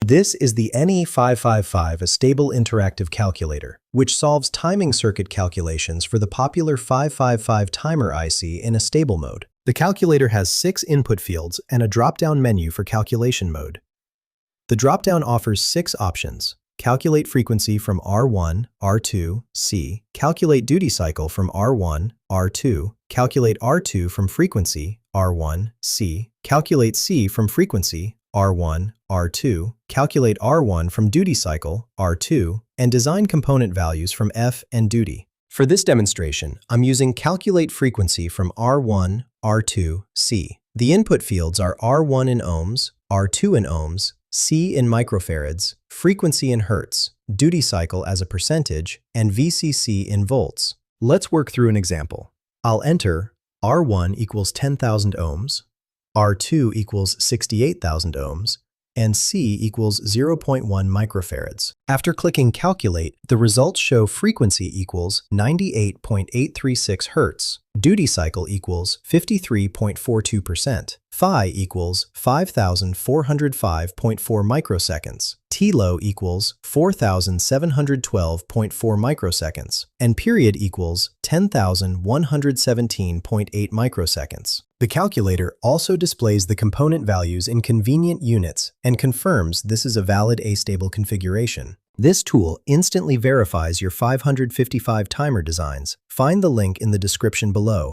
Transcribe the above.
This is the NE555 Astable Interactive Calculator, which solves timing circuit calculations for the popular 555 timer IC in Astable mode. The calculator has 6 input fields and a drop-down menu for calculation mode. The drop-down offers 6 options: calculate frequency from R1, R2, C, calculate duty cycle from R1, R2, calculate R2 from frequency, R1, C, calculate C from frequency, R1, R2, calculate R1 from duty cycle, R2, and design component values from F and duty. For this demonstration, I'm using calculate frequency from R1, R2, C. The input fields are R1 in ohms, R2 in ohms, C in microfarads, frequency in hertz, duty cycle as a percentage, and VCC in volts. Let's work through an example. I'll enter R1 equals 10,000 ohms, R2 equals 68,000 ohms, and C equals 0.1 microfarads. After clicking Calculate, the results show frequency equals 98.836 Hz, duty cycle equals 53.42%, phi equals 5,405.4 microseconds, T-low equals 4,712.4 microseconds, and period equals 10,117.8 microseconds. The calculator also displays the component values in convenient units and confirms this is a valid astable configuration. This tool instantly verifies your 555 timer designs. Find the link in the description below.